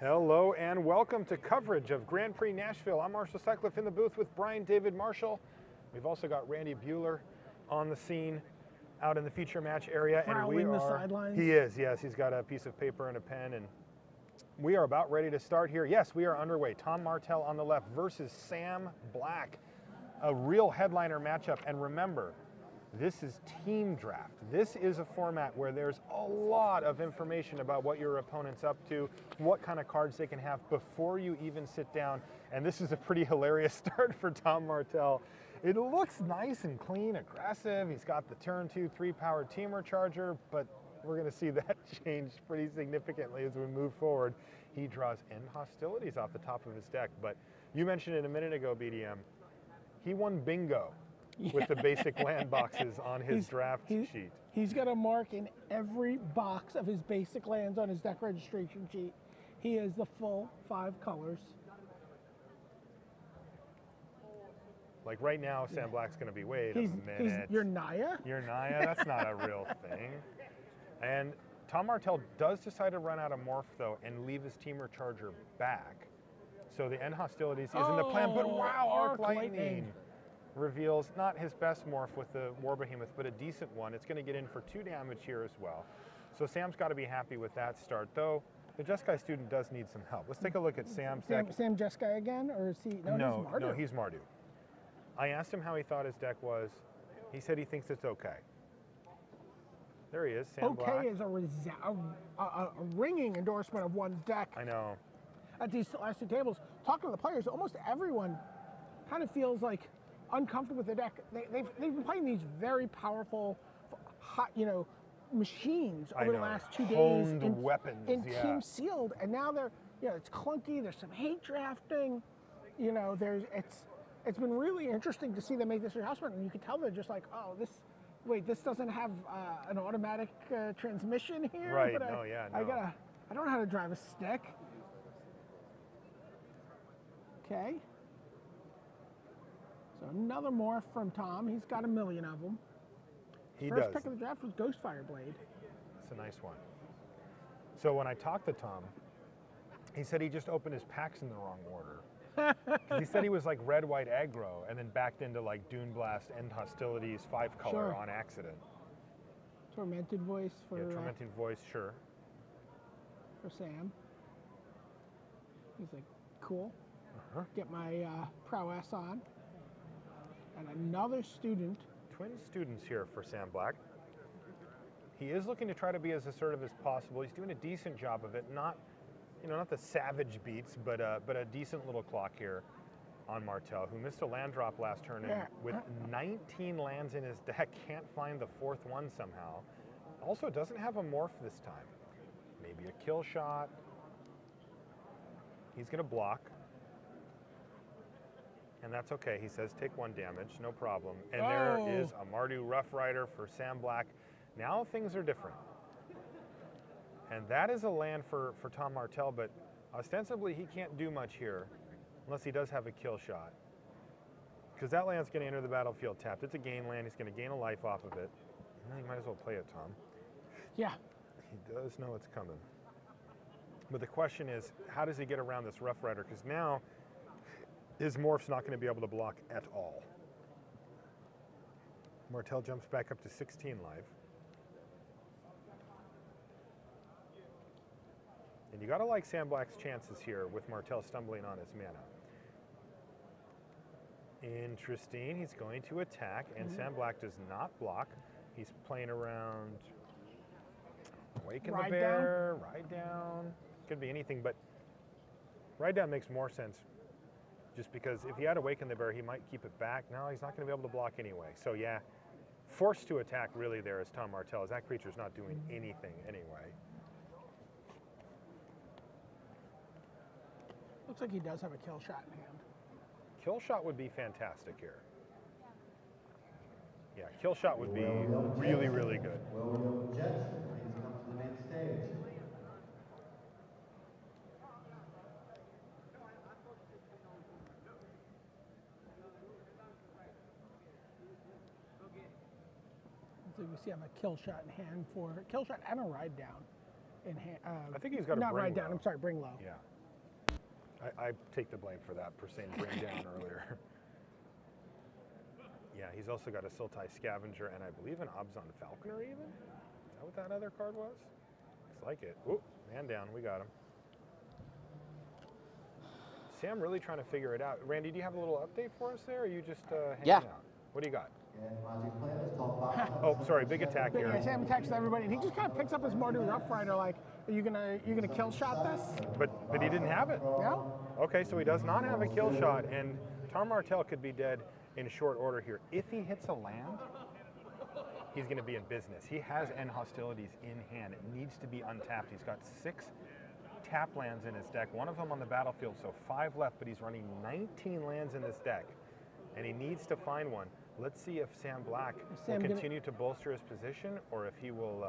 Hello and welcome to coverage of Grand Prix Nashville. I'm Marshall Sutcliffe in the booth with Brian David Marshall. We've also got Randy Bueller on the scene out in the feature match area. Prowling the sidelines. He is, yes. He's got a piece of paper and a pen, and we are about ready to start here. Yes, we are underway. Tom Martell on the left versus Sam Black. A real headliner matchup. And remember, this is team draft. This is a format where there's a lot of information about what your opponent's up to, what kind of cards they can have before you even sit down. And this is a pretty hilarious start for Tom Martell. It looks nice and clean, aggressive. He's got the turn 2-3 power teamer charger, but we're going to see that change pretty significantly as we move forward. He draws end hostilities off the top of his deck, but you mentioned it a minute ago, BDM. He won bingo with the basic land boxes on his draft sheet. He's got a mark in every box of his basic lands on his deck registration sheet. He is the full 5 colors. Like right now, Sam Black's going to be, wait a minute. You're Naya? You're Naya? That's not a real thing. And Tom Martell does decide to run out of morph, though, and leave his teamer charger back. So the end hostilities is in the plan, but wow, Arc Lightning reveals not his best morph with the War Behemoth, but a decent one. It's going to get in for 2 damage here as well. So Sam's got to be happy with that start, though the Jeskai student does need some help. Let's take a look at Sam's deck. Sam Jeskai again, or is he? No, he's Mardu. No, he's Mardu. I asked him how he thought his deck was. He said he thinks it's okay. There he is, Sam Black. Okay is a ringing endorsement of one's deck. I know. At these last 2 tables, talking to the players, almost everyone kind of feels like uncomfortable with the deck. They've been playing these very powerful, hot, machines over the last 2 days. Honed weapons, in Team Sealed, and now they're, it's clunky. There's some hate drafting. It's been really interesting to see them make this adjustment, and you can tell they're just like, oh, this doesn't have an automatic transmission here. Right? But No. I don't know how to drive a stick. Okay. So another morph from Tom. He's got 1 million of them. First pick of the draft was Ghostfire Blade. It's a nice one. So when I talked to Tom, he said he just opened his packs in the wrong order. He said he was like red, white aggro, and then backed into like Dune Blast, End Hostilities, 5 color on accident. Tormented Voice for Tormented Voice, sure. For Sam. He's like, cool. Get my prowess on. And another student. Twin students here for Sam Black. He is looking to try to be as assertive as possible. He's doing a decent job of it. Not the savage beats, but a decent little clock here on Martell, who missed a land drop last turn and with 19 lands in his deck, can't find the 4th one somehow. Also doesn't have a morph this time. Maybe a kill shot. He's going to block. And that's okay. He says, take 1 damage, no problem. And there is a Mardu Rough Rider for Sam Black. Now things are different. And that is a land for Tom Martell, but ostensibly he can't do much here unless he does have a kill shot. Because that land's going to enter the battlefield tapped. It's a gain land. He's going to gain a life off of it. You might as well play it, Tom. Yeah. He does know it's coming. But the question is, how does he get around this Rough Rider? Because now his morph's not going to be able to block at all. Martell jumps back up to 16 life. And you got to like Sam Black's chances here with Martell stumbling on his mana. Interesting. He's going to attack, and Sam Black does not block. He's playing around Awaken the Bear, Ride Down. Could be anything, but Ride Down makes more sense just because if he had Awaken the Bear, he might keep it back. No, he's not going to be able to block anyway. So yeah, forced to attack really there is Tom Martell, as that creature's not doing anything anyway. Looks like he does have a kill shot in hand. Kill shot would be fantastic here. Yeah, kill shot would be really, really good. Jetson, please come to the main stage. So you see I have a kill shot in hand for kill shot and a ride down. in hand. I think he's got to not bring ride down. low. I'm sorry, bring low. Yeah. I take the blame for that, for saying bring down earlier. Yeah, he's also got a Sultai Scavenger and I believe an Obzon Falconer even? Is that what that other card was? Looks like it. Whoop, man down, we got him. Sam really trying to figure it out. Randy, do you have a little update for us there, or are you just hanging out? What do you got? Oh, sorry, big attack here. Yeah, Sam texted everybody, and he just kind of picks up his Mardu Rough Rider like, are you gonna kill shot this? But he didn't have it. No? Okay, so he does not have a kill shot, and Martell could be dead in short order here. If he hits a land, he's going to be in business. He has End Hostilities in hand. It needs to be untapped. He's got 6 tap lands in his deck, one of them on the battlefield, so 5 left, but he's running 19 lands in this deck, and he needs to find one. Let's see if Sam Black will continue to bolster his position, or if he will,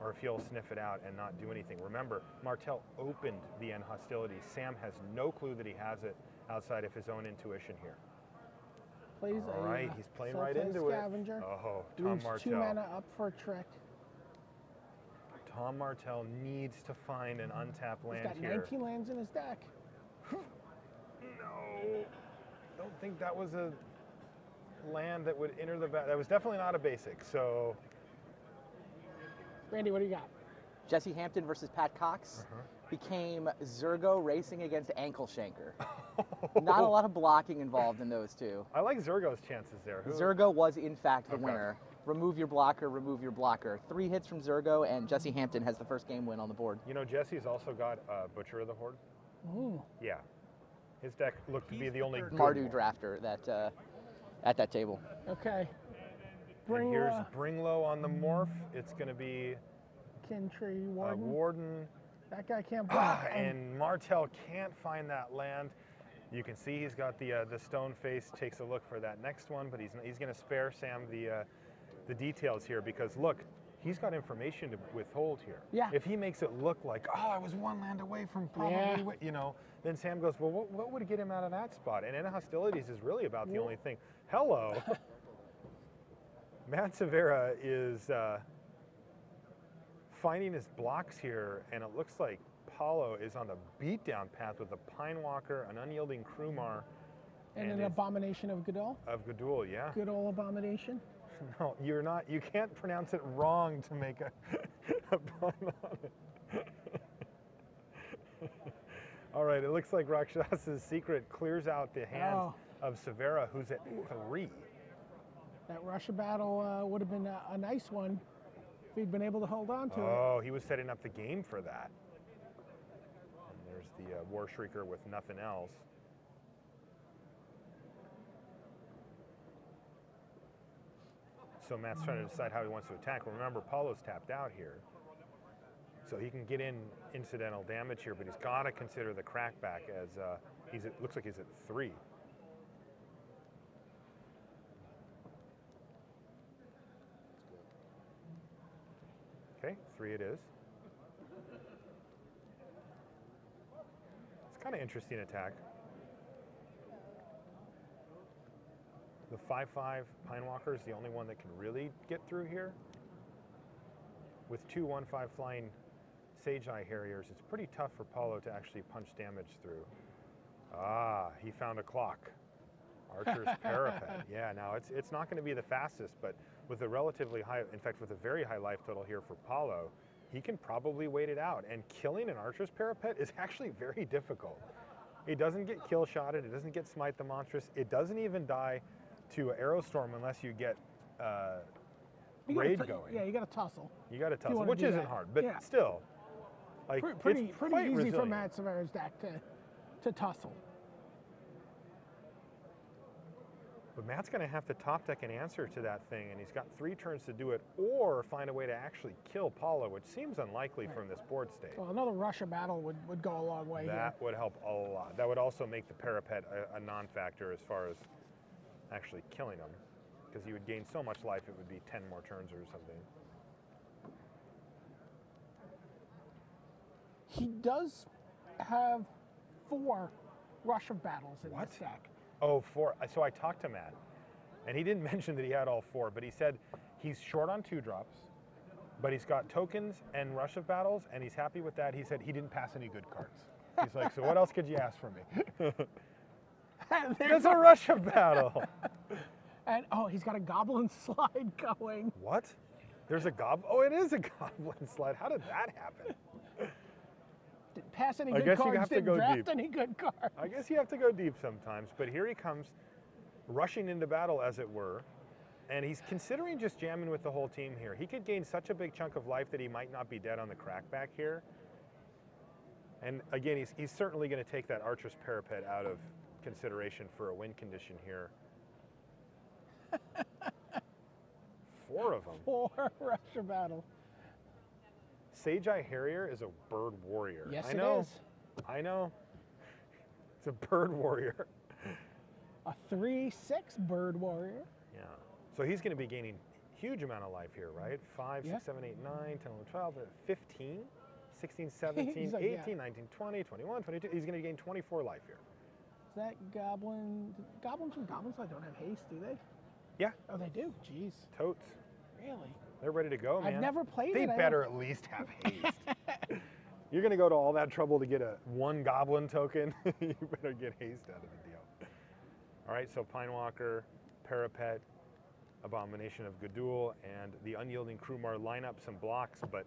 or if he'll sniff it out and not do anything. Remember, Martell opened the End Hostilities. Sam has no clue that he has it outside of his own intuition here. Plays all right, he's playing right into Scavenger. it. Oh, Leaves Martell. 2 mana up for a trick. Martell needs to find an untapped land He's got here. 19 lands in his deck. No, don't think that was a land that would enter the back. That was definitely not a basic, so. Randy, what do you got? Jesse Hampton versus Pat Cox became Zergo racing against Ankle Shanker. Not a lot of blocking involved in those two. I like Zergo's chances there. Zergo was in fact the winner. Remove your blocker, remove your blocker. 3 hits from Zergo, and Jesse Hampton has the first game win on the board. You know, Jesse's also got Butcher of the Horde. Ooh. Yeah. His deck looked to be the only good Mardu one. drafter that at that table. Okay. And here's Bringlow on the morph. It's going to be Kintree Warden. Warden. That guy can't block. And Martell can't find that land. You can see he's got the stone face. Takes a look for that next one, but he's going to spare Sam the details here because look, he's got information to withhold here. Yeah. If he makes it look like, oh, I was 1 land away from probably, you know, then Sam goes, well, what would get him out of that spot? And End Hostilities is really about the only thing. Hello. Matt Severa is finding his blocks here, and it looks like Paulo is on the beatdown path with a Pine Walker, an Unyielding Krumar, and an Abomination of Godul. Of Godul, yeah. Good old Abomination. No, you're not. You can't pronounce it wrong to make a pun on it. All right, it looks like Rakshasa's Secret clears out the hands of Severa, who's at 3. That Russia battle would have been a nice one if he'd been able to hold on to it. Oh, he was setting up the game for that. And there's the War Shrieker with nothing else. So Matt's trying to decide how he wants to attack. Remember, Paulo's tapped out here. So he can get in incidental damage here, but he's got to consider the crackback as looks like he's at 3. Okay, 3 it is. It's kind of interesting attack. The 5/5 Pine Walker is the only one that can really get through here. With 2 1/5 flying Sage Eye Harriers, it's pretty tough for Paulo to actually punch damage through. Ah, he found a clock. Archer's Parapet. Yeah, now it's not going to be the fastest, but with a relatively high, in fact, with a very high life total here for Paulo, he can probably wait it out. And killing an Archer's Parapet is actually very difficult. It doesn't get kill shotted. It doesn't get Smite the Monstrous. It doesn't even die to Aerostorm unless you get raid going. Yeah, you got to tussle. You got to tussle, which isn't hard, but still, like pretty it's quite easy resilient. for Matt Severa's deck to tussle. But Matt's going to have to top deck an answer to that thing, and he's got 3 turns to do it, or find a way to actually kill Paulo, which seems unlikely from this board state. Well, another Russia battle would go a long way. That would help a lot. That would also make the Parapet a non-factor as far as actually killing him, because he would gain so much life it would be 10 more turns or something. He does have 4 Russia battles in this deck. Oh, 4. So I talked to Matt, and he didn't mention that he had all 4, but he said he's short on 2 drops. But he's got tokens and Rush of Battles, and he's happy with that. He said he didn't pass any good cards. He's like, so what else could you ask from me? There's a Rush of Battle. And oh, he's got a goblin slide going. What? There's a goblin? Oh, it is a goblin slide. How did that happen? Didn't pass any I good guess you cards, have to didn't go draft deep. any good cards. I guess you have to go deep sometimes, but here he comes, rushing into battle, as it were, and he's considering just jamming with the whole team here. He could gain such a big chunk of life that he might not be dead on the crackback here. And again, he's certainly going to take that Archer's Parapet out of consideration for a win condition here. 4 of them. 4 Rush of Battle. Sage-Eye Harrier is a bird warrior. Yes, I know. it is. I know. It's a bird warrior. A 3/6 bird warrior. Yeah. So he's going to be gaining huge amount of life here, right? 5, Yeah. 6, 7, 8, 9, 10, 11, 12, 15, 16, 17, He's like, 18, yeah. 19, 20, 21, 22. He's going to gain 24 life here. Is that goblin? Goblins from Goblin Slide don't have haste, do they? Yeah. Oh, they do. Jeez. Totes. Really? They're ready to go, man. I've never played They it. better at least have haste. You're going to go to all that trouble to get a 1 goblin token. You better get haste out of the deal. All right, so Pinewalker, Parapet, Abomination of Gudul, and the Unyielding Krumar line up some blocks, but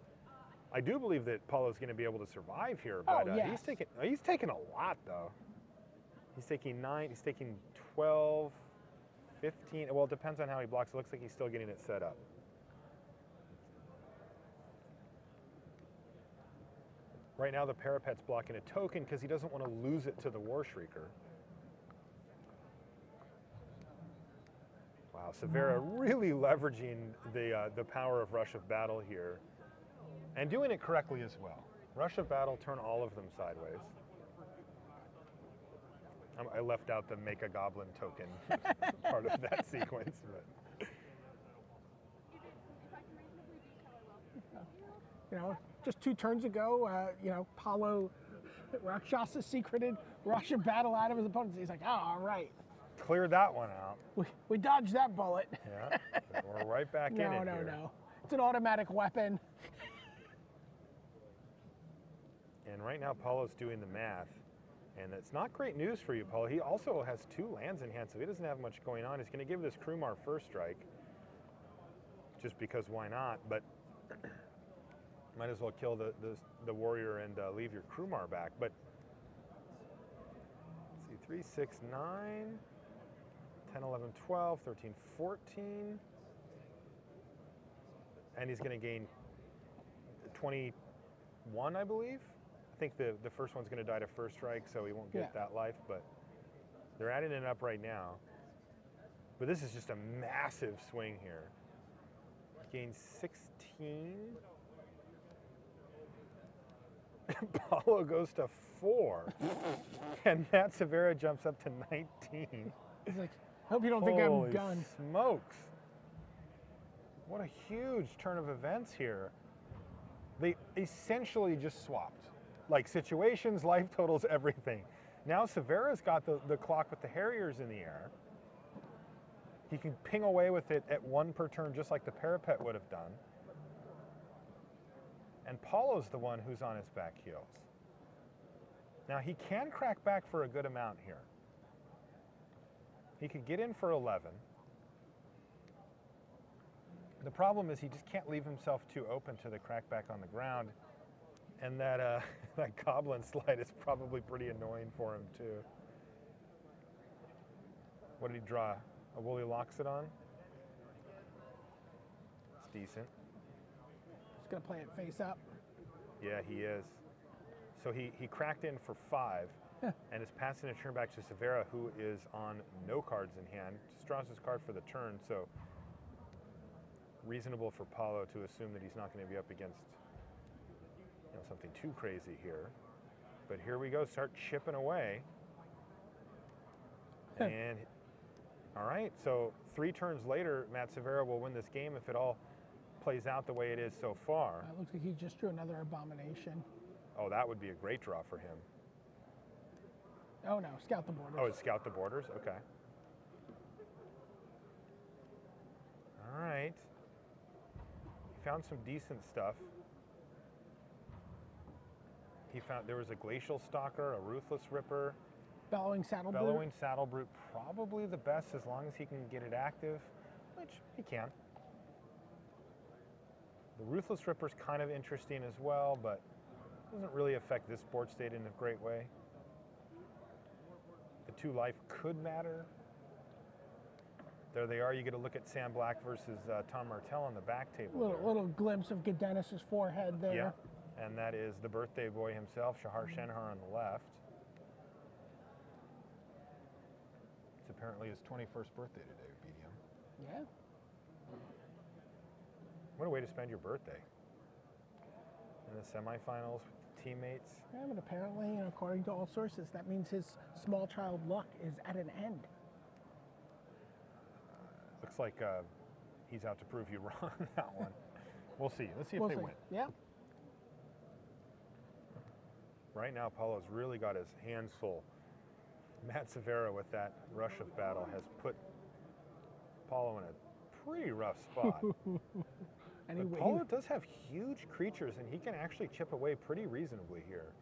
I do believe that Paulo's going to be able to survive here, but yes. he's taking a lot, though. He's taking 9, he's taking 12, 15. Well, it depends on how he blocks. It looks like he's still getting it set up. Right now, the Parapet's blocking a token because he doesn't want to lose it to the War Shrieker. Wow, Severa really leveraging the power of Rush of Battle here, and doing it correctly as well. Rush of Battle, turn all of them sideways. I left out the make a goblin token part of that sequence, but You know, just 2 turns ago, you know, Paulo, Rakshasa secreted Rush of Battle out of his opponents. He's like, oh, all right. cleared that one out. We dodged that bullet. Yeah, we're right back in it No. here. It's an automatic weapon. And right now, Paulo's doing the math. And it's not great news for you, Paulo. He also has 2 lands in hand, so he doesn't have much going on. He's going to give this Krumar first strike, just because why not? But might as well kill the warrior and leave your Krumar back. But let's see, 3, 6, 9, 10, 11, 12, 13, 14. And he's going to gain 21, I believe. I think the first one's going to die to first strike, so he won't get that life, but they're adding it up right now. But this is just a massive swing here. Gains 16. Paulo goes to 4. And Matt Severa jumps up to 19. He's like, I hope you don't think I'm Holy done. smokes. What a huge turn of events here. They essentially just swapped. Like situations, life totals, everything. Now Severa's got the clock with the Harriers in the air. He can ping away with it at 1 per turn, just like the Parapet would have done. And Paulo's the one who's on his back heels. Now he can crack back for a good amount here. He could get in for 11. The problem is he just can't leave himself too open to the crackback on the ground. And that that goblin slide is probably pretty annoying for him too. What did he draw? A Woolly Loxodon? It's decent. He's going to play it face up. Yeah, he is. So he cracked in for 5 and is passing a turn back to Severa, who is on no cards in hand. Just draws his card for the turn, so reasonable for Paulo to assume that he's not going to be up against something too crazy here. But here we go, start chipping away. And all right, so 3 turns later, Matt Severa will win this game if it all plays out the way it is so far. It looks like he just drew another Abomination. Oh, that would be a great draw for him. Oh no, Scout the Borders. Oh, it's Scout the Borders? Okay. All right. found some decent stuff. He found there was a Glacial Stalker, a Ruthless Ripper, Bellowing Saddle Brute. Bellowing Saddle Brute, probably the best as long as he can get it active, which he can. The Ruthless Ripper's kind of interesting as well, but doesn't really affect this board state in a great way. The 2 life could matter. There they are. You get a look at Sam Black versus Tom Martell on the back table. Little glimpse of Gaudenis' forehead there. Yeah, and that is the birthday boy himself, Shahar Shenhar on the left. It's apparently his 21st birthday today, BDM. Yeah. What a way to spend your birthday. In the semifinals with teammates. Yeah, but apparently, according to all sources, that means his small child luck is at an end. Looks like he's out to prove you wrong on that one. We'll see. Let's see if they win. Yeah. Right now, Paulo's really got his hands full. Matt Severa with that rush of battle has put Paulo in a pretty rough spot. But Paulo does have huge creatures, and he can actually chip away pretty reasonably here.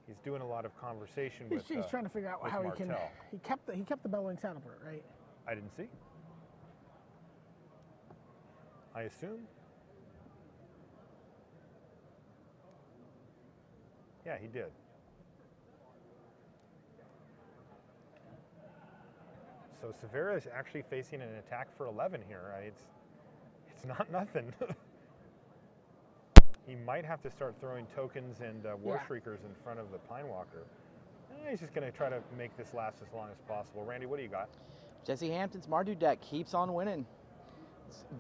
He's doing a lot of conversation with He's trying to figure out how Martell. he can. He kept the Bellowing Saddle Brute, right? I didn't see. I assume. Yeah, he did. So Severa is actually facing an attack for 11 here. It's not nothing. He might have to start throwing tokens and War Shriekers in front of the Pine Walker. He's just going to try to make this last as long as possible. Randy, what do you got? Jesse Hampton's Mardu deck keeps on winning.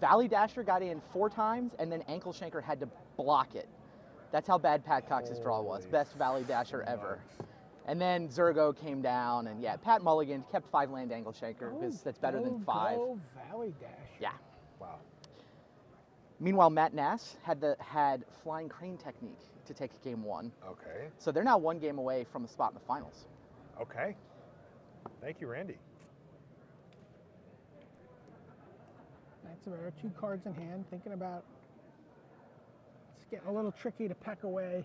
Valley Dasher got in 4 times, and then Ankle Shanker had to block it. That's how bad Pat Cox's draw was. Best Valley Dasher ever. And then Zergo came down, and yeah, Pat Mulligan kept 5 land Ankle Shanker because that's better than 5. Go Valley Dash. Yeah. Wow. Meanwhile, Matt Nass had Flying Crane technique to take game 1. Okay. So they're now 1 game away from a spot in the finals. Okay. Thank you, Randy. That's about 2 cards in hand. Thinking about it's getting a little tricky to peck away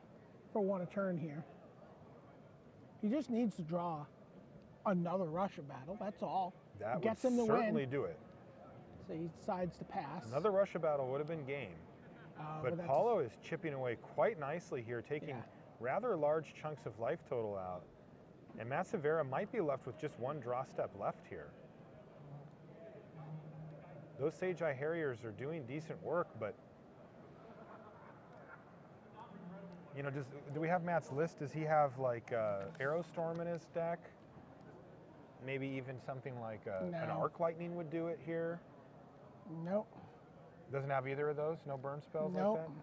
for 1 a turn here. He just needs to draw another Russia battle. That's all. That gets would him to certainly win. do it. So he decides to pass. Another Russia battle would have been game. But Paulo is chipping away quite nicely here, taking rather large chunks of life total out. And Matt Severa might be left with just 1 draw step left here. Those Sage Eye Harriers are doing decent work, but do we have Matt's list? Does he have like Aerostorm in his deck? Maybe even something like an Arc Lightning would do it here? Nope. Doesn't have either of those? No burn spells Nope. like that?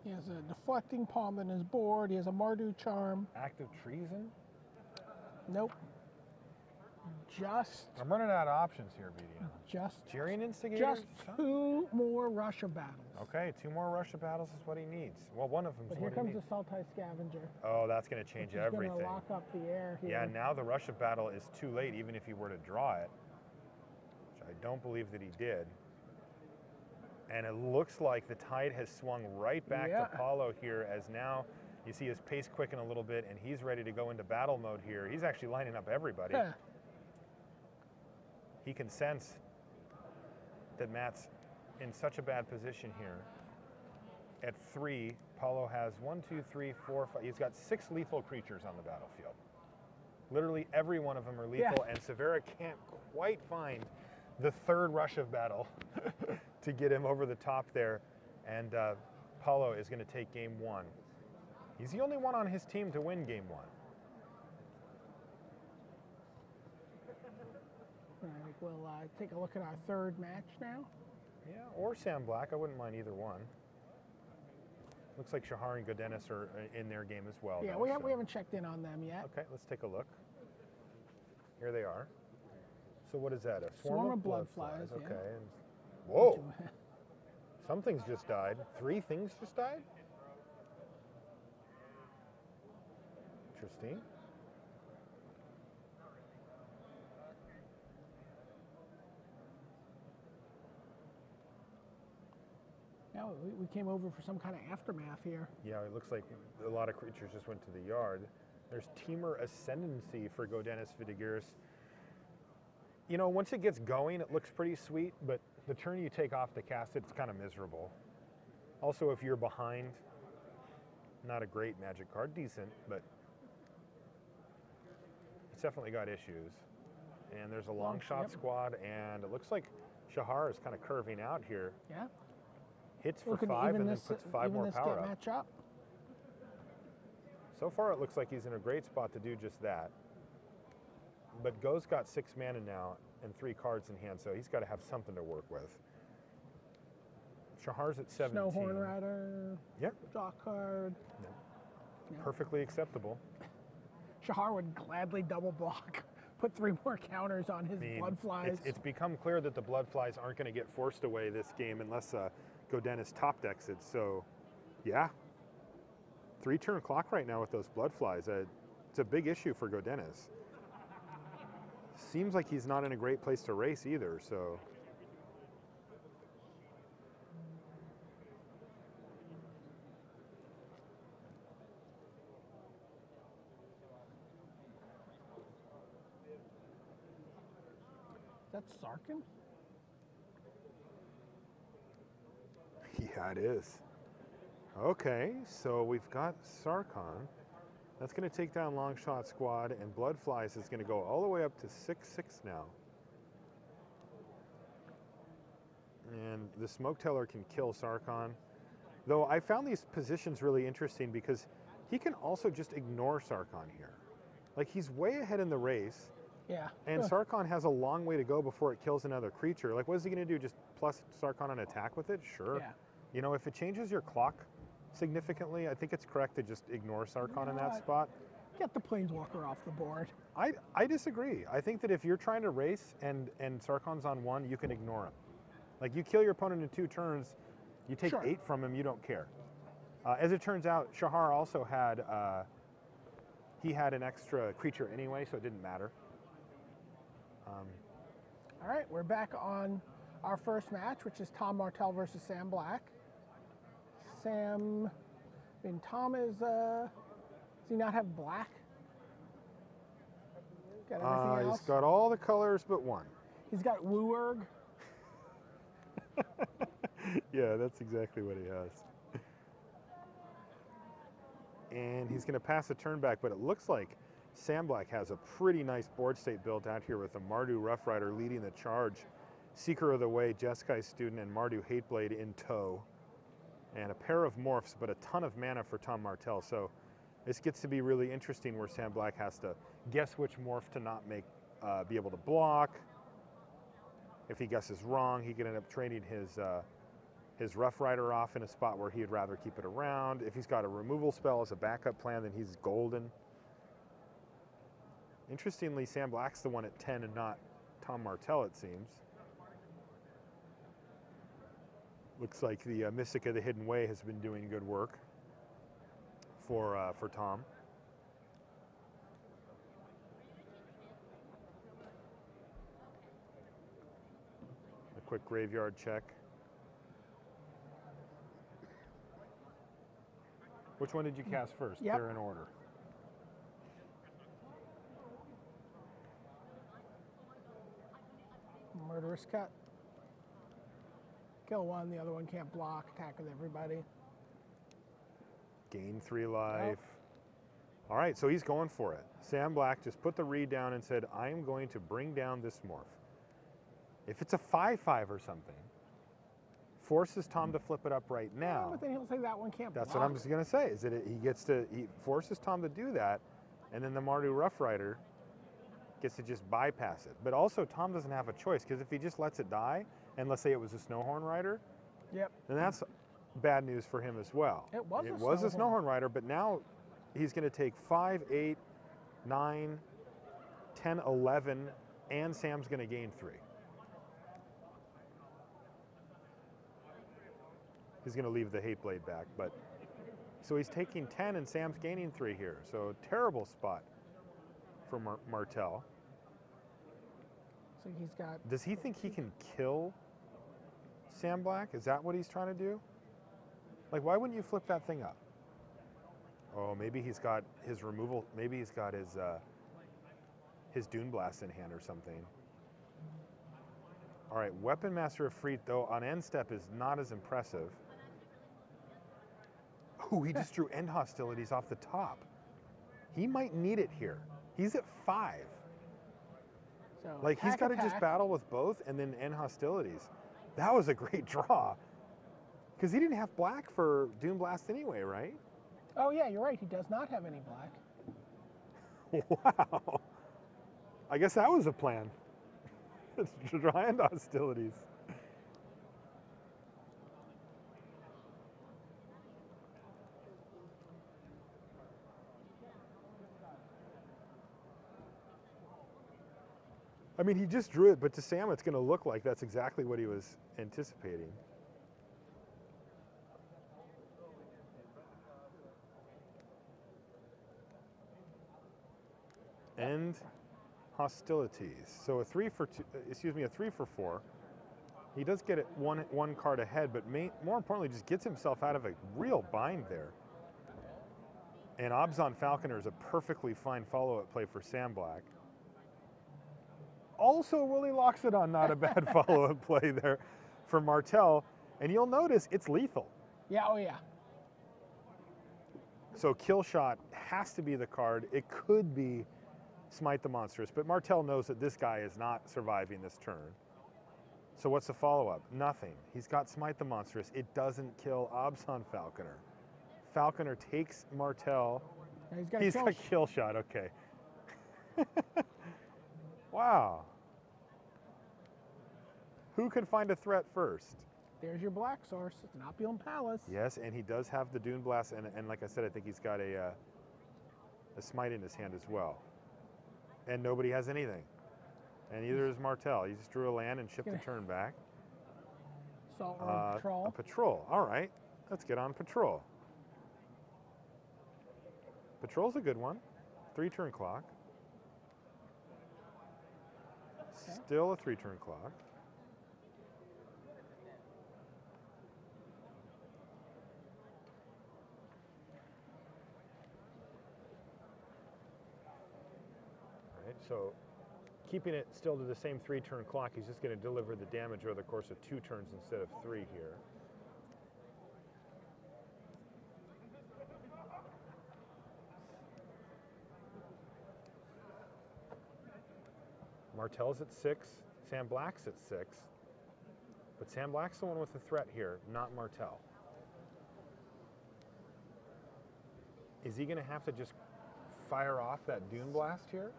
He has a Deflecting Palm in his board. He has a Mardu Charm. Active Treason? Nope. Just. I'm running out of options here, BDM. Just. Tyrion Instigator? Just 2 more Russia battles. Okay, 2 more Russia battles is what he needs. Well, one of them is But what here he comes needs. the Sultai Scavenger. Oh, that's going to change everything. He's going to lock up the air here. Yeah, now the Russia battle is too late, even if he were to draw it, which I don't believe that he did. And it looks like the tide has swung right back to Paulo here, as now you see his pace quicken a little bit, and he's ready to go into battle mode here. He's actually lining up everybody. He can sense that Matt's in such a bad position here. At 3, Paulo has 1, 2, 3, 4, 5. He's got 6 lethal creatures on the battlefield. Literally every one of them are lethal, and Severa can't quite find the 3rd rush of battle to get him over the top there. And Paulo is going to take game 1. He's the only one on his team to win game 1. All right, we'll take a look at our 3rd match now. Yeah, or Sam Black. I wouldn't mind either one. Looks like Shahar and Gaudenis are in their game as well. Yeah, though, we haven't checked in on them yet. Okay, let's take a look. Here they are. So what is that? A Swarm of of bloodflies, Okay. yeah. And, whoa! Something's just died. 3 things just died? Interesting. Yeah, we came over for some kind of aftermath here. Yeah, it looks like a lot of creatures just went to the yard. There's Teamer Ascendancy for Gaudenis Vidugiris. You know, once it gets going, it looks pretty sweet, but the turn you take off to cast it, it's kind of miserable. Also, if you're behind, not a great magic card, decent, but it's definitely got issues. And there's a long shot squad, and it looks like Shahar is kind of curving out here. Yeah. Hits for 5 and then puts 5 more power up. Match up. So far, it looks like he's in a great spot to do just that. But Go's got 6 mana now and 3 cards in hand, so he's got to have something to work with. Shahar's at 17. Snowhorn Rider. Yep. Draw card. No. No. Perfectly acceptable. Shahar would gladly double block, put 3 more counters on his blood flies. It's become clear that the blood flies aren't going to get forced away this game unless Gaudenis top decks it. So, yeah. 3-turn clock right now with those blood flies. It's a big issue for Gaudenis. Seems like he's not in a great place to race either, so. That's Sarkin? Yeah, it is. Okay, so we've got Sarkon. That's going to take down Long Shot Squad, and Blood Flies is going to go all the way up to 6/6 now. And the Smoke Teller can kill Sarkon. Though I found these positions really interesting because he can also just ignore Sarkon here. Like, he's way ahead in the race. Yeah. And Sarkon has a long way to go before it kills another creature. Like, what is he going to do? Just plus Sarkon on attack with it? Sure. Yeah. You know, if it changes your clock significantly, I think it's correct to just ignore Sarkon in that spot. Get the Planeswalker off the board. I disagree. I think that if you're trying to race and Sarkon's on 1, you can ignore him. Like, you kill your opponent in 2 turns, you take 8 from him, you don't care. As it turns out, Shahar also had, he had an extra creature anyway, so it didn't matter. All right, we're back on our first match, which is Tom Martell versus Sam Black. Sam, I mean, Tom is, does he not have black? Got everything else? He's got all the colors but 1. He's got Wooerg. Yeah, that's exactly what he has. And he's going to pass a turn back, but it looks like Sam Black has a pretty nice board state built out here with a Mardu Rough Rider leading the charge, Seeker of the Way, Jeskai Student, and Mardu Hateblade in tow. And a pair of morphs, but a ton of mana for Tom Martell. So this gets to be really interesting where Sam Black has to guess which morph to not make, be able to block. If he guesses wrong, he can end up trading his Rough Rider off in a spot where he'd rather keep it around. If he's got a removal spell as a backup plan, then he's golden. Interestingly, Sam Black's the one at 10 and not Tom Martell, it seems. Looks like the Mystic of the Hidden Way has been doing good work for Tom. A quick graveyard check. Which one did you cast first? Yep. They're in order. Murderous Cut. Kill 1, the other one can't block, attack with everybody. Gain 3 life. All right, so he's going for it. Sam Black just put the read down and said, I am going to bring down this morph. If it's a 5/5 or something, forces Tom to flip it up right now. Yeah, but then he'll say that one can't block. That's what I'm just going to say, is that he forces Tom to do that, and then the Mardu Rough Rider gets to just bypass it. But also, Tom doesn't have a choice, because if he just lets it die, and let's say it was a Snowhorn Rider, then that's bad news for him as well. It was a Snowhorn Rider, but now he's going to take 5, 8, 9, 10, 11, and Sam's going to gain 3. He's going to leave the Hateblade back, but so he's taking 10 and Sam's gaining 3 here. So terrible spot for Martell. So he's got. Does he think he can kill Sam Black? Is that what he's trying to do? Like, why wouldn't you flip that thing up? Oh, maybe he's got his removal. Maybe he's got his Dune Blast in hand or something. All right, Weapon Master of Freet, though, on end step is not as impressive. Oh, he just drew End Hostilities off the top. He might need it here. He's at 5. So Like, he's got to just battle with both and then end hostilities. That was a great draw. Because he didn't have black for Dune Blast anyway, right? Oh, yeah, you're right. He does not have any black. Wow. I guess that was a plan. To draw end hostilities. I mean, he just drew it, but to Sam, it's going to look like that's exactly what he was anticipating. End hostilities. So a 3 for 2, excuse me, a 3 for 4. He does get it one card ahead, but more importantly, just gets himself out of a real bind there. And Abzan Falconer is a perfectly fine follow-up play for Sam Black. Also, Willie Loxodon, not a bad follow-up play there for Martell. And you'll notice it's lethal. Yeah, oh yeah. So Kill Shot has to be the card. It could be Smite the Monstrous, but Martell knows that this guy is not surviving this turn. So what's the follow-up? Nothing. He's got Smite the Monstrous. It doesn't kill Abzan Falconer. Falconer takes Martell. Yeah, he's got Kill Shot, okay. Wow. Who can find a threat first? There's your black source. It's an Opulent Palace. Yes, and he does have the Dune Blast, and like I said, I think he's got a Smite in his hand as well. And nobody has anything. And neither is Martell. He just drew a land and shipped the turn back. Salt Road Patrol. A patrol. All right. Let's get on patrol. Patrol's a good one. 3-turn clock. Okay. Still a 3-turn clock. All right, so keeping it still to the same 3-turn clock, he's just going to deliver the damage over the course of 2 turns instead of 3 here. Martell's at 6, Sam Black's at 6, but Sam Black's the one with the threat here, not Martell. Is he going to have to just fire off that Dune Blast here?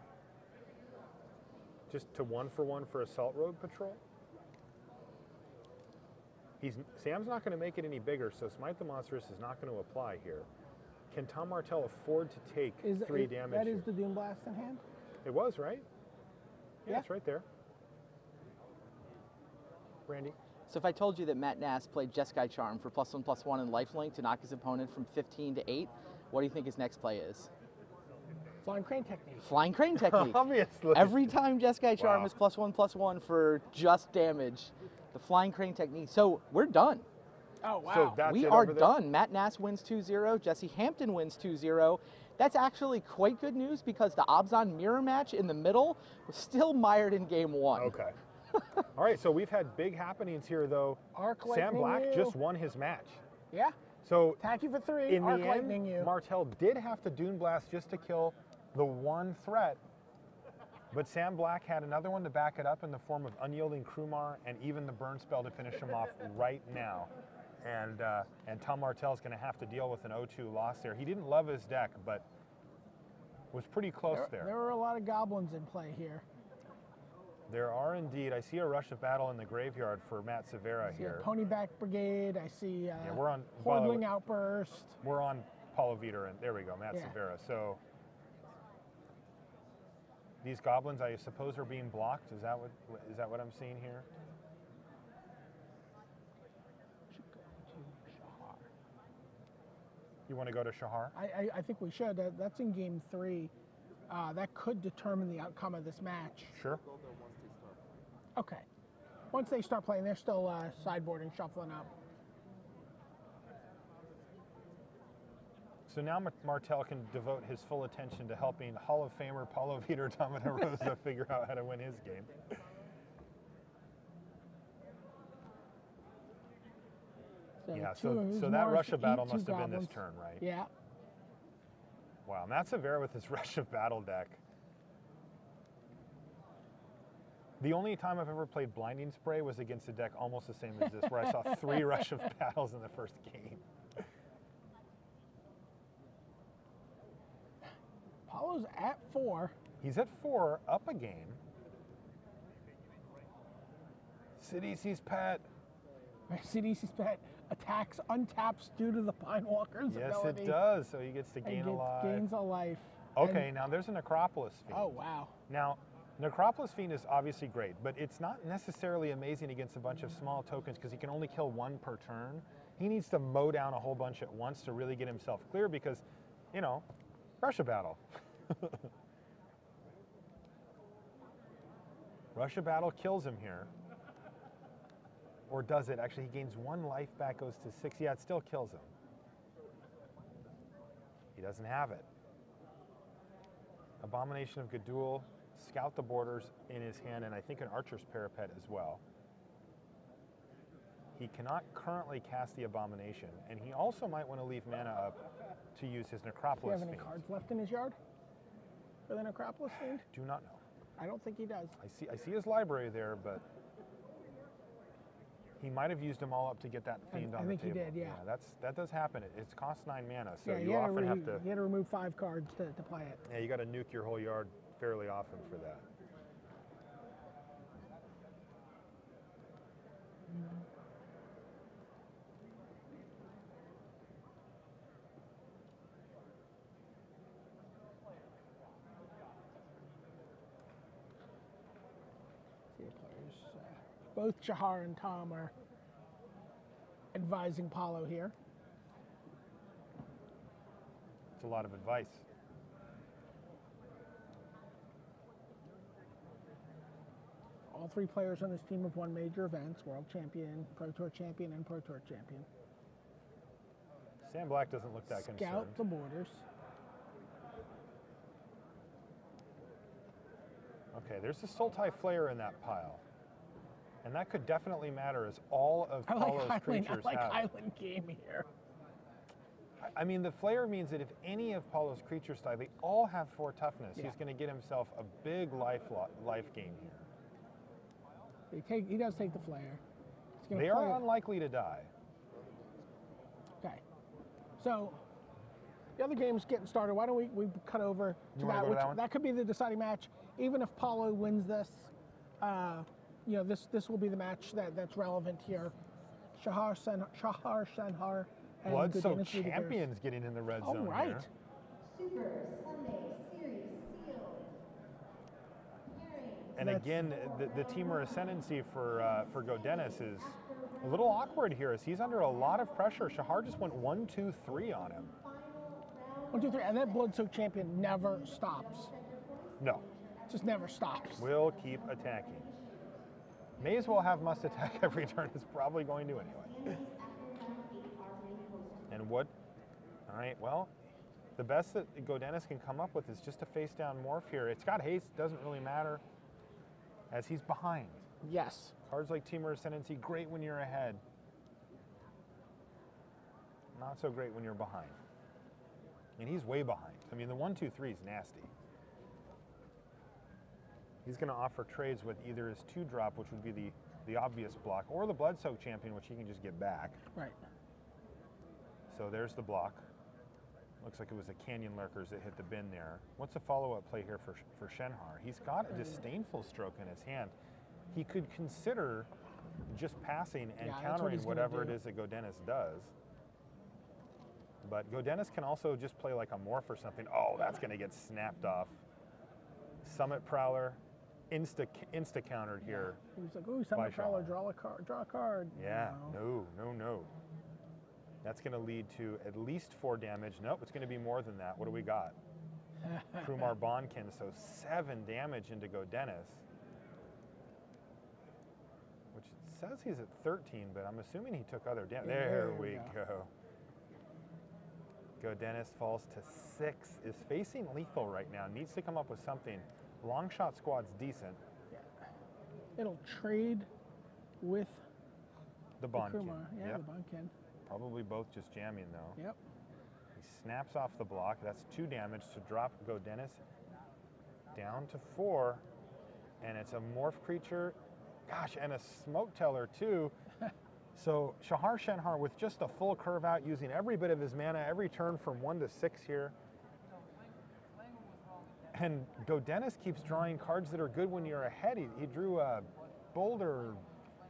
Just to 1-for-1 for Assault Road Patrol? Sam's not going to make it any bigger, so Smite the Monstrous is not going to apply here. Can Tom Martell afford to take 3 damage That here? is the Dune Blast in hand? It was, right? Yeah, Yeah. it's right there. Randy? So if I told you that Matt Nass played Jeskai Charm for +1/+1 and lifelink to knock his opponent from 15 to 8, what do you think his next play is? Flying Crane Technique. Flying Crane Technique. Obviously. Every time Jeskai Charm Wow. is +1/+1 for just damage, the Flying Crane Technique. So we're done. Oh, wow. So that's We it are over there? done. Matt Nass wins 2-0. Jesse Hampton wins 2-0. That's actually quite good news because the Abzan mirror match in the middle was still mired in game 1. Okay. All right, so we've had big happenings here, though. Arc Sam Lightning Black you. just won his match. Yeah. So Attack you for 3. in Arc the Lightning end, you. Martell did have to Dune Blast just to kill the one threat, but Sam Black had another one to back it up in the form of Unyielding Krumar and even the burn spell to finish him off right now. And Tom Martell's going to have to deal with an 0-2 loss there. He didn't love his deck, but was pretty close there. There were a lot of goblins in play here. There are indeed. I see a rush of battle in the graveyard for Matt Severa I see here. a Ponyback Brigade. I see Yeah, we're on Hordling Outburst. We're on Paulo Vitor, and there we go, Matt Yeah. Severa. So these goblins, I suppose, are being blocked. Is that what I'm seeing here? Should go to Shahar. You want to go to Shahar? I think we should. That's in game 3. That could determine the outcome of this match. Sure. Okay. Once they start playing, they're still sideboarding, shuffling up. So now Martell can devote his full attention to helping Hall of Famer Paulo Vitor Rosa figure out how to win his game. Yeah, so that Russia battle must have been this turn, right? Yeah. Wow, and that's Severa with his Rush of Battle deck. The only time I've ever played Blinding Spray was against a deck almost the same as this, where I saw 3 Rush of Battles in the first game. Paulo's at 4. He's at 4, up a game. CDC's pet. CDC's pet attacks, untaps due to the Pine Walker's ability. Yes, it does. So he gets to gain a life. Gains a life. Okay, now there's a Necropolis Fiend. Oh, wow. Now, Necropolis Fiend is obviously great, but it's not necessarily amazing against a bunch of small tokens because he can only kill 1 per turn. He needs to mow down a whole bunch at once to really get himself clear because, you know, Russia battle. Russia battle kills him here. Or does it? Actually, he gains 1 life back, goes to 6. Yeah, it still kills him. He doesn't have it. Abomination of Gadul, Scout the Borders in his hand, and I think an Archer's Parapet as well. He cannot currently cast the Abomination, and he also might want to leave mana up to use his Necropolis Does he have any Fiend. cards left in his yard for the Necropolis Fiend? Do not know. I don't think he does. I see his library there, but he might have used them all up to get that Fiend on the table. I think he did, yeah. That does happen. It costs 9 mana, so yeah, you often have to... You had to remove 5 cards to play it. Yeah, you got to nuke your whole yard fairly often for that. See the players. Both Shahar and Tom are advising Paulo here. It's a lot of advice. All 3 players on this team have won major events: World Champion, Pro Tour Champion, and Pro Tour Champion. Sam Black doesn't look that Scout concerned. the borders. Okay, there's a Sultai Flayer in that pile. And that could definitely matter as all of Paulo's creatures I like have. Highland Game here. I mean, the Flayer means that if any of Paulo's creatures die, they all have 4 toughness. Yeah. He's going to get himself a big life gain here. He does take the Flayer. They are unlikely to die. Okay. So the other game's getting started. Why don't we cut over to that? Go to that one? That could be the deciding match. Even if Paulo wins this, you know, this will be the match that's relevant here. Shahar, Shenhar, and Blood-soaked Gaudenis, Vidugiris. champions getting in the red zone. All right. Here. Super Sunday Series sealed. And again, the teamer ascendancy for Gaudenis is a little awkward here as he's under a lot of pressure. Shahar just went 1, 2, 3 on him. 1, 2, 3, and that blood-soaked champion never stops. No, Just never stops. will keep attacking. May as well have must attack every turn. It's probably going to anyway. And what? All right, well, the best that Gaudenis can come up with is just a face-down morph here. It's got haste, doesn't really matter, as he's behind. Yes. Cards like Teamer Ascendancy, great when you're ahead. Not so great when you're behind. And he's way behind. I mean, the 1, 2, 3 is nasty. He's going to offer trades with either his 2-drop, which would be the obvious block, or the Blood-Soaked Champion, which he can just get back. Right. So there's the block. Looks like it was the Canyon Lurkers that hit the bin there. What's a follow-up play here for Shenhar? He's got a Disdainful Stroke in his hand. He could consider just passing and countering whatever it is that Gaudenis does. But Gaudenis can also just play like a morph or something. Oh, that's going to get snapped off. Summit Prowler, insta-countered here. He was like, ooh, Summit Prowler, draw a card. Yeah, no. That's going to lead to at least 4 damage. Nope, it's going to be more than that. What do we got? Krumar Bonkin, so 7 damage into Gaudenis. Which it says he's at 13, but I'm assuming he took other damage. There we go. Gaudenis falls to 6, is facing lethal right now, needs to come up with something. Long shot squad's decent. It'll trade with The Bonkin. Kumar. Yeah, Yep. the Bonkin. Probably both just jamming though. Yep. He snaps off the block. That's 2 damage to drop Gaudenis down to 4. And it's a morph creature. Gosh, and a smoke teller too. So Shahar Shenhar with just a full curve out, using every bit of his mana every turn from 1 to 6 here. And Gaudenis keeps drawing cards that are good when you're ahead. He drew a Boulder.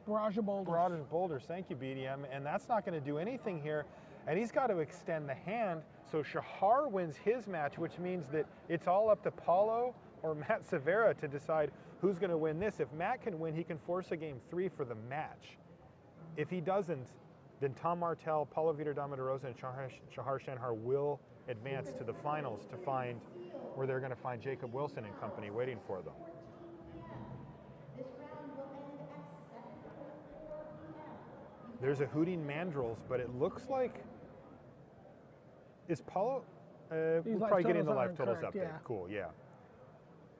Barrage of Boulders. Barrage of Boulders, thank you, BDM. And that's not going to do anything here. And he's got to extend the hand. So Shahar wins his match, which means that it's all up to Paulo or Matt Severa to decide who's going to win this. If Matt can win, he can force a game 3 for the match. If he doesn't, then Tom Martell, Paulo, Vitor, Damo, Rosa, and Shahar Shenhar will advance to the finals to find where they're going to find Jacob Wilson and company waiting for them. This round will end at 7:44 p.m. There's a Hooting Mandrills, but it looks like, is Paulo, we're life probably getting totals the are life totals incorrect, update. yeah. Cool, yeah.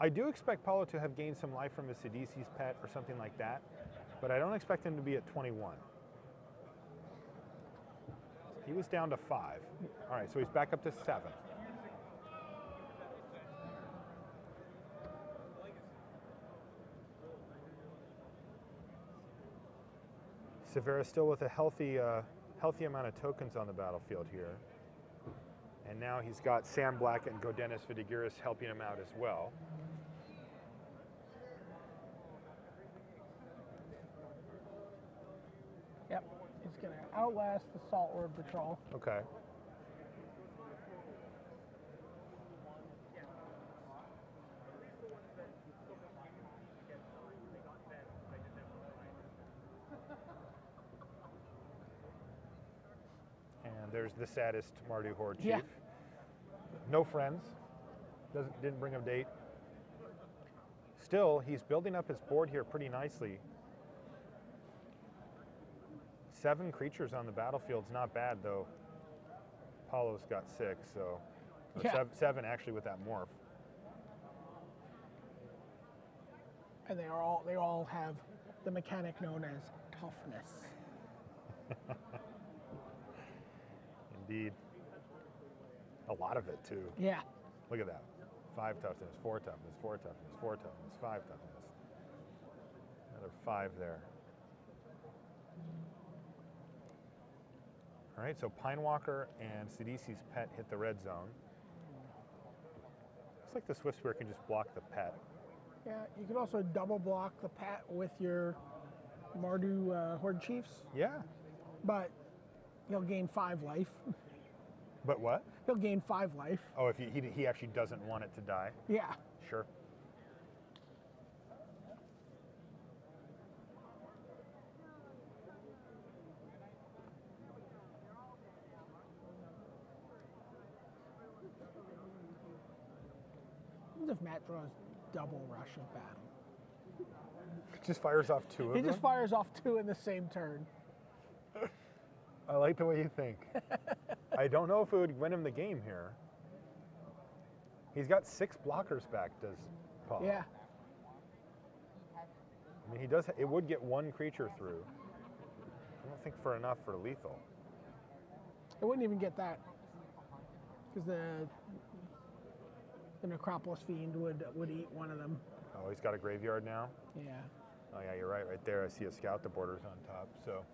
I do expect Paulo to have gained some life from his Sidisi's pet or something like that, but I don't expect him to be at 21. He was down to 5. All right, so he's back up to 7. Severa still with a healthy amount of tokens on the battlefield here. And now he's got Sam Black and Gaudenis Vidugiris helping him out as well. Yep. It's going to outlast the Saltward Patrol. Okay. And there's the saddest Mardu Horde chief. Yeah. No friends. Didn't bring a date. Still, he's building up his board here pretty nicely. 7 creatures on the battlefield's not bad though. Paulo's got 6, so or Yeah. 7 actually with that morph. And they all have the mechanic known as toughness. Indeed. A lot of it too. Yeah. Look at that. 5 toughness, 4 toughness, 4 toughness, 4 toughness, 5 toughness. Another 5 there. All right, so Pinewalker and Sidisi's pet hit the red zone. Looks like the Swift Spear can just block the pet. Yeah, you can also double block the pet with your Mardu Horde Chiefs, Yeah. but he'll gain 5 life. But what? He'll gain 5 life. Oh, if he actually doesn't want it to die. Yeah. Sure. What if Matt draws double rush of battle? Just fires off 2 of He them. just fires off 2 in the same turn. I like the way you think. I don't know if it would win him the game here. He's got 6 blockers back, does Paul? Yeah. I mean, he does. It would get 1 creature through. I don't think for enough for lethal. It wouldn't even get that. Because the Necropolis Fiend would eat one of them. Oh, he's got a graveyard now? Yeah. Oh, yeah, you're right there. I see a scout the borders on top. So,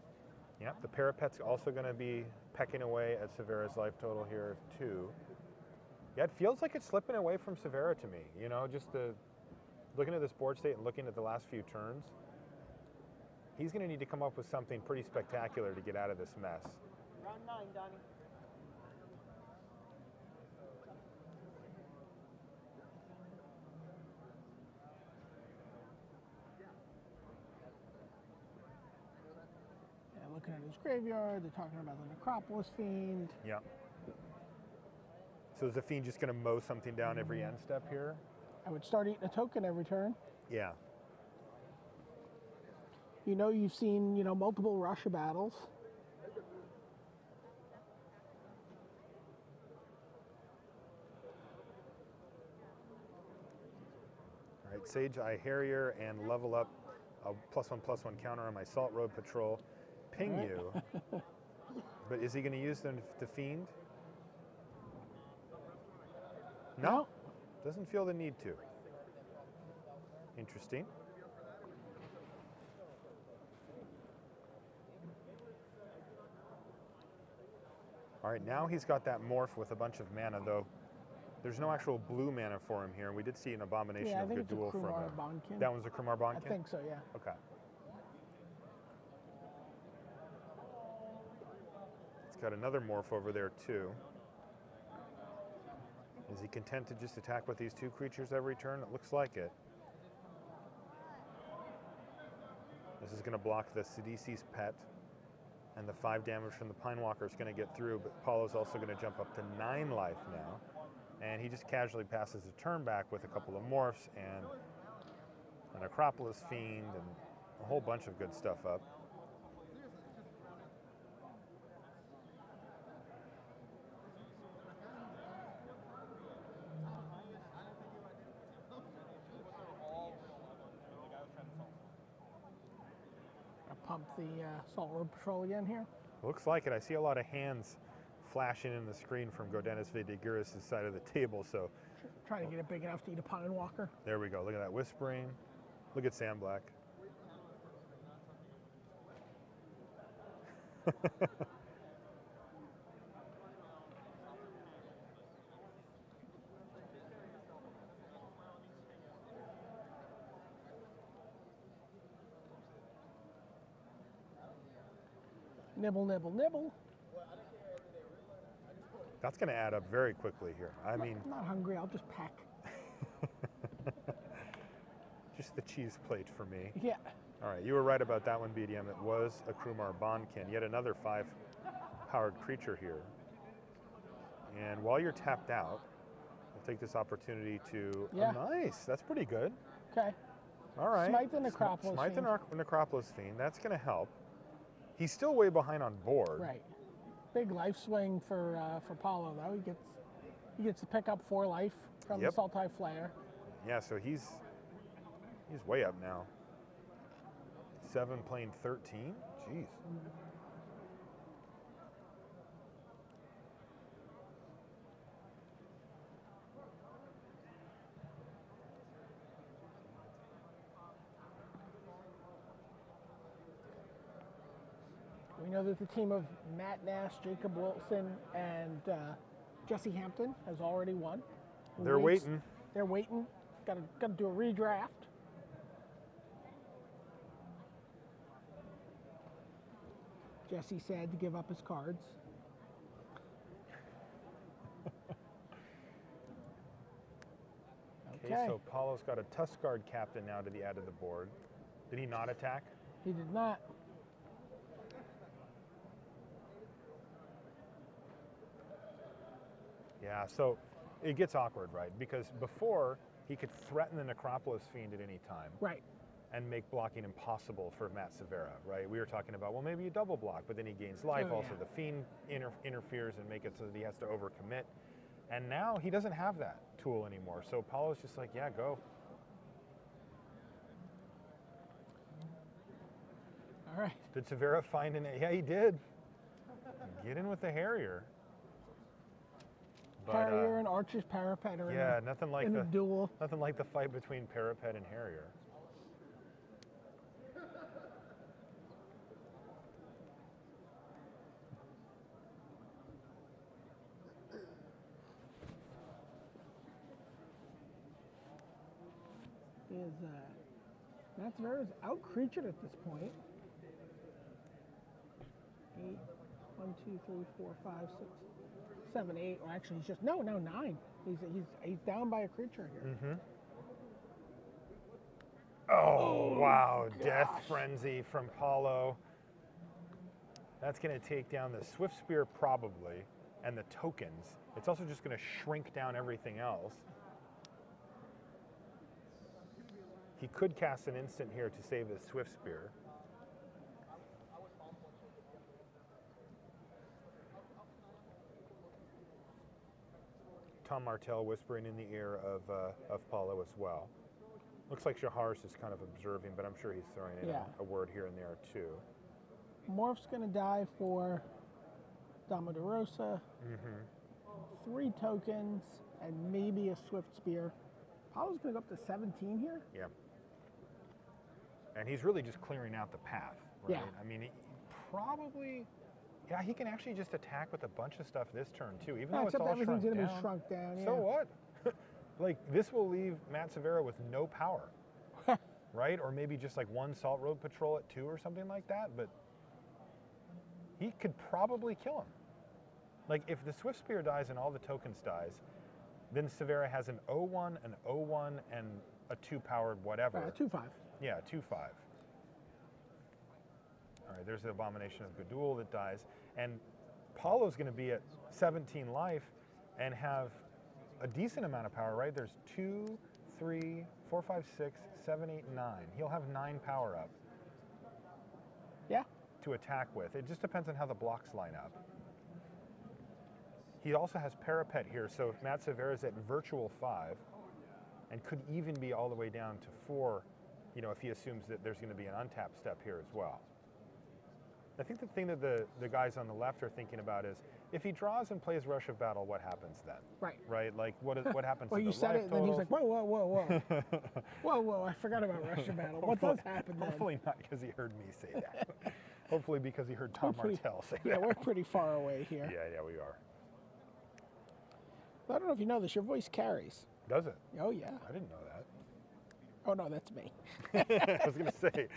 yeah, the parapet's also going to be pecking away at Severa's life total here, too. Yeah, it feels like it's slipping away from Severa to me. You know, just looking at this board state and looking at the last few turns, he's going to need to come up with something pretty spectacular to get out of this mess. Round 9, Donnie. Yeah, looking at his graveyard, they're talking about the Necropolis Fiend. Yeah. So is the Fiend just going to mow something down every end step here? I would start eating a token every turn. Yeah. You know, you've seen, multiple Russia battles. Sage Eye Harrier and level up a +1/+1 counter on my Salt Road Patrol. Ping Right. you. But is he going to use the Fiend? No. Doesn't feel the need to. Interesting. All right, now he's got that morph with a bunch of mana, though. There's no actual blue mana for him here, and we did see an abomination Yeah, I of think good it's a duel from Krumar him. Bonkin. That one's a Krumar I Bonkin? think so, yeah. Okay. It's got another morph over there, too. Is he content to just attack with these two creatures every turn? It looks like it. This is going to block the Sidisi's Pet, and the 5 damage from the Pine Walker is going to get through, but Paulo's also going to jump up to 9 life now. And he just casually passes a turn back with a couple of morphs and an Acropolis Fiend and a whole bunch of good stuff up. Pump the Salt Road Patrol again here. Looks like it. I see a lot of hands flashing in the screen from Gaudenis Vidugiris' side of the table, so Trying to get it big enough to eat a Pine Walker. there we go. Look at that Whispering. Look at Sam Black. Nibble, nibble, nibble. That's going to add up very quickly here. I mean, I'm not hungry, I'll just peck. just the cheese plate for me. Yeah. All right, you were right about that one, BDM. It was a Krumar Bonkin, yet another 5-powered creature here. And while you're tapped out, I'll take this opportunity to... Yeah. Oh, nice. That's pretty good. Okay. All right. Smite the Necropolis Smite the Fiend. Necropolis Fiend. That's going to help. He's still way behind on board. Right. Big life swing for Paulo though. He gets to pick up 4 life from Yep. the Sultai Flare. Yeah, so he's way up now. 7 playing 13. Jeez. We know that the team of Matt Nass, Jacob Wilson, and Jesse Hampton has already won. They're Waits- waiting. They're waiting. Got to do a redraft. Jesse said to give up his cards. Okay, so Paulo's got a Tuskguard Captain now to the add of the board. Did he not attack? He did not. Yeah, so it gets awkward, right? Because before, he could threaten the Necropolis Fiend at any time. Right. And make blocking impossible for Matt Severa, right? We were talking about, well, maybe you double block, but then he gains life. Oh, Also, yeah. the Fiend interferes and make it so that he has to overcommit. And now he doesn't have that tool anymore. So Paulo's just like, yeah, go. All right. Did Severa find an... Yeah, he did. Get in with the Harrier. But, Harrier and Archer's Parapet are yeah, nothing like in the the duel. Nothing like the fight between Parapet and Harrier. Is Matt Severa's out creatured at this point. 8, 1, 2, 3, 4, 5, 6, 7, 8. Or actually, he's just 9. He's down by a creature here. Mm-hmm. Oh, wow. gosh. Death Frenzy from Paulo. That's going to take down the Swift Spear probably, and the tokens. It's also just going to shrink down everything else. He could cast an instant here to save his Swift Spear. Tom Martell whispering in the ear of Paulo as well. Looks like Shahar's is kind of observing, but I'm sure he's throwing in Yeah. a word here and there too. Morph's going to die for Damo de Rosa. 3 tokens and maybe a Swift Spear. Paulo's going to go up to 17 here. Yeah. And he's really just clearing out the path, right? Yeah. I mean, he probably, yeah, he can actually just attack with a bunch of stuff this turn too, even Yeah, though it's except all everything's shrunk going to down. be shrunk down. Yeah. So what? Like, this will leave Matt Severa with no power, right? Or maybe just like 1 Salt Road Patrol at 2 or something like that, but he could probably kill him. Like, if the Swift Spear dies and all the tokens dies, then Severa has an 0-1, an 0-1, and a 2-powered whatever. 2-5. Yeah, 2-5. All right, there's the Abomination of Gaudenis that dies. And Paulo's going to be at 17 life and have a decent amount of power, right? There's 2, 3, 4, 5, 6, 7, 8, 9. He'll have 9 power up Yeah. to attack with. It just depends on how the blocks line up. He also has Parapet here, so Matt Severa's at virtual 5 and could even be all the way down to 4, you know, if he assumes that there's going to be an untapped step here as well. I think the thing that the guys on the left are thinking about is, if he draws and plays Rush of Battle, what happens then? Right. Right? Like, what happens Well, to you the said life it, and then he's totals? like, whoa, whoa, whoa, whoa. Whoa, whoa, I forgot about Rush of Battle. What does happen then? Hopefully not because he heard me say that. Hopefully because he heard Tom Hopefully- Martell say Yeah, that. we're pretty far away here. Yeah, we are. I don't know if you know this, your voice carries. Does it? Oh, yeah. I didn't know that. Oh, no, that's me. I was going to say,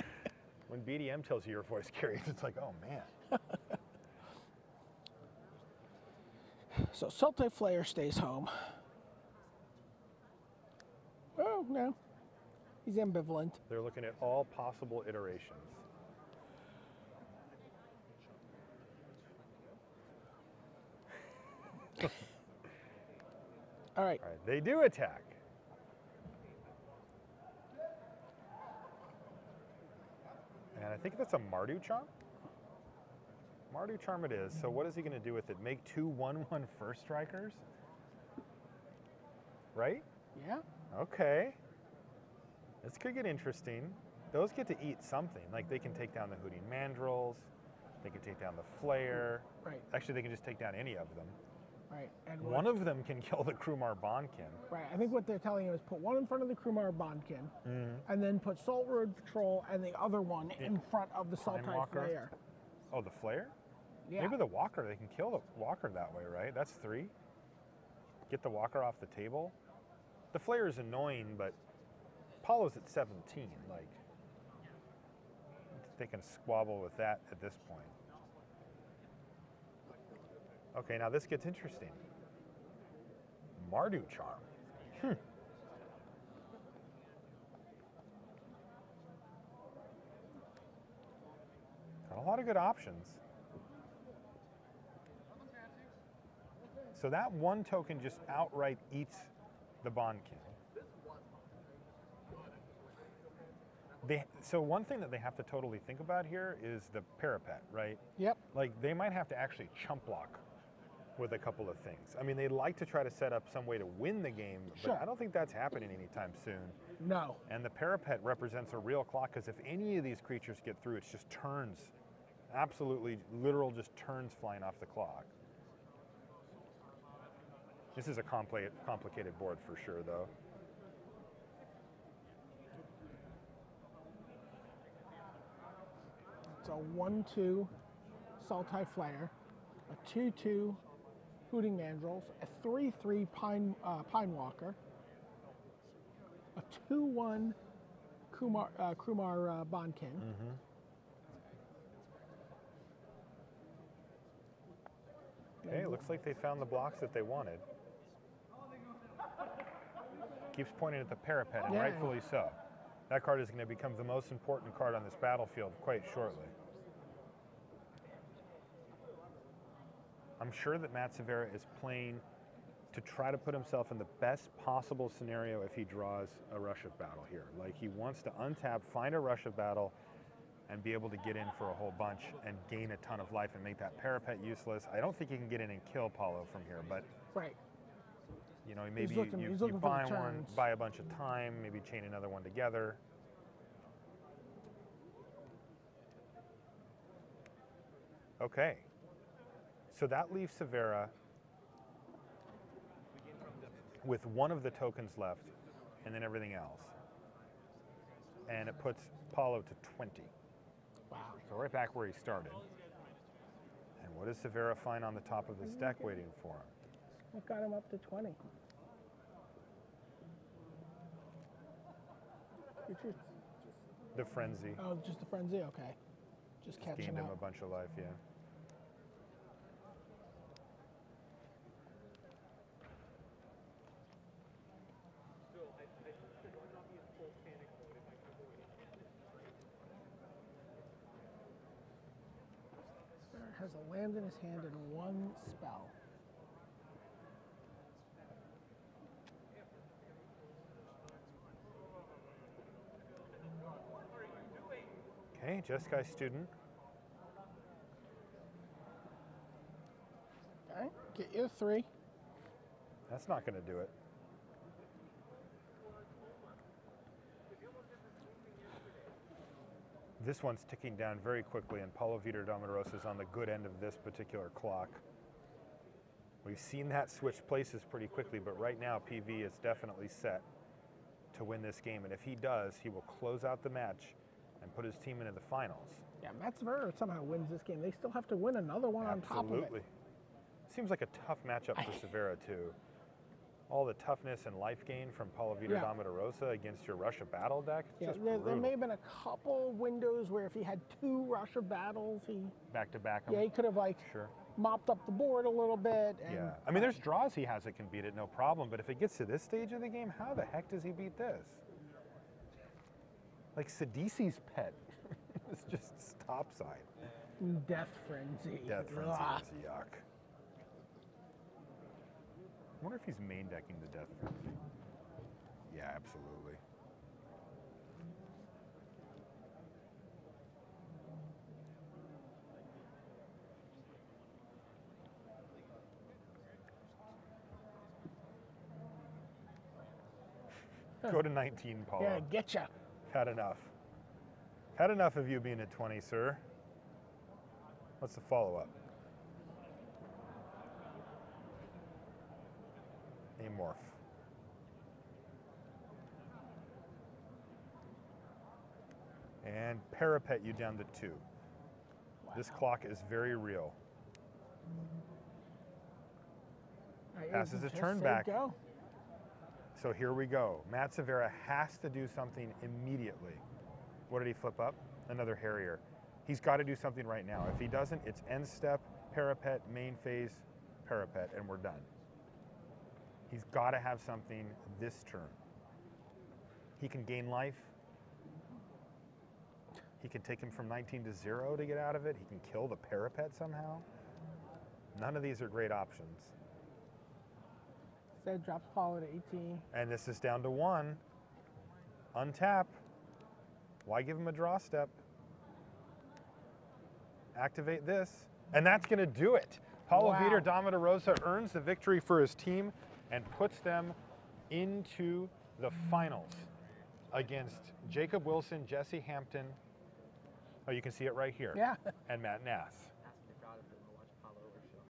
when BDM tells you your voice carries, it's like, oh, man. So Sultai Flare stays home. Oh, no. He's ambivalent. They're looking at all possible iterations. All right. All right, they do attack. And I think that's a Mardu Charm. Mardu Charm it is. So what is he going to do with it? Make 2 1/1 first strikers? Right? Yeah. Okay. This could get interesting. Those get to eat something. Like, they can take down the Hooting Mandrills. They can take down the Flare. Right. Actually, they can just take down any of them. Right. And One of them can kill the Krumar Bonkin. Right. I think what they're telling you is put one in front of the Krumar Bonkin, and then put Salt Road Patrol and the other one in front of the Sultai Walker? Flare. Oh, the Flare? Yeah. Maybe the Walker. They can kill the Walker that way, right? That's 3. Get the Walker off the table. The Flare is annoying, but Paulo's at 17. Like, they can squabble with that at this point. Okay, now this gets interesting. Mardu Charm. Got a lot of good options. So that 1 token just outright eats the Bonkin. So one thing that they have to totally think about here is the parapet, right? Yep. Like, they might have to actually chump block with a couple of things. I mean, they'd like to try to set up some way to win the game, but Sure. I don't think that's happening anytime soon. No. And the parapet represents a real clock, because if any of these creatures get through, it's just turns. Absolutely literal just turns flying off the clock. This is a complicated board for sure, though. It's a 1/2 Sultai Flare, a 2/2 Hooting Mandrills, a 3/3 Pine Walker, a 2/1 Krumar Bonkin. Okay, it looks like they found the blocks that they wanted. Keeps pointing at the parapet, and Yeah. rightfully so. That card is going to become the most important card on this battlefield quite shortly. I'm sure that Matt Severa is playing to try to put himself in the best possible scenario if he draws a Rush of Battle here. Like, he wants to untap, find a Rush of Battle, and be able to get in for a whole bunch and gain a ton of life and make that parapet useless. I don't think he can get in and kill Paulo from here, but Right. You know, maybe He's looking you for buy the one, turns. buy a bunch of time, maybe chain another one together. Okay, so that leaves Severa with one of the tokens left, and then everything else. And it puts Paulo to 20. Wow. So right back where he started. And what does Severa find on the top of his deck waiting for him? What got him up to 20? The frenzy. Oh, just the frenzy? Okay. Just catching Gained him up. a bunch of life, yeah. Has a land in his hand and one spell. Okay, Jeskai student. Okay, get you a 3. That's not going to do it. This one's ticking down very quickly, and Paulo Vitor is on the good end of this particular clock. We've seen that switch places pretty quickly, but right now PV is definitely set to win this game, and if he does, he will close out the match and put his team into the finals. Yeah, Matt Severa somehow wins this game. They still have to win another one on top of Absolutely. it. Seems like a tough matchup for Severa, too. All the toughness and life gain from Paulo Vitor Rosa against your Russia battle deck. Yeah, Just there may have been a couple windows where if he had 2 Russia battles, he back to back. he could have like Sure. mopped up the board a little bit. And, Yeah, I mean, there's draws he has that can beat it, no problem. But if it gets to this stage of the game, how the heck does he beat this? Like Sidisi's pet. It's just topside. Death Frenzy. Death Frenzy Ugh. is yuck. I wonder if he's main decking the Death Frenzy. Yeah, absolutely. Go to 19, Paulo. Yeah, getcha. Had enough. Had enough of you being at 20, sir. What's the follow-up? Amorph. And parapet you down to 2. Wow. This clock is very real. Passes a Just turn say back. Go. So here we go. Matt Severa has to do something immediately. What did he flip up? Another Harrier. He's got to do something right now. If he doesn't, it's end step, parapet, main phase, parapet, and we're done. He's got to have something this turn. He can gain life. He can take him from 19 to 0 to get out of it. He can kill the parapet somehow. None of these are great options. Instead, drops Paulo to 18. And this is down to 1. Untap. Why give him a draw step? Activate this. And that's going to do it. Paulo Vitor Rosa earns the victory for his team and puts them into the finals against Jacob Wilson, Jesse Hampton. Oh, you can see it right here. Yeah. And Matt Nass.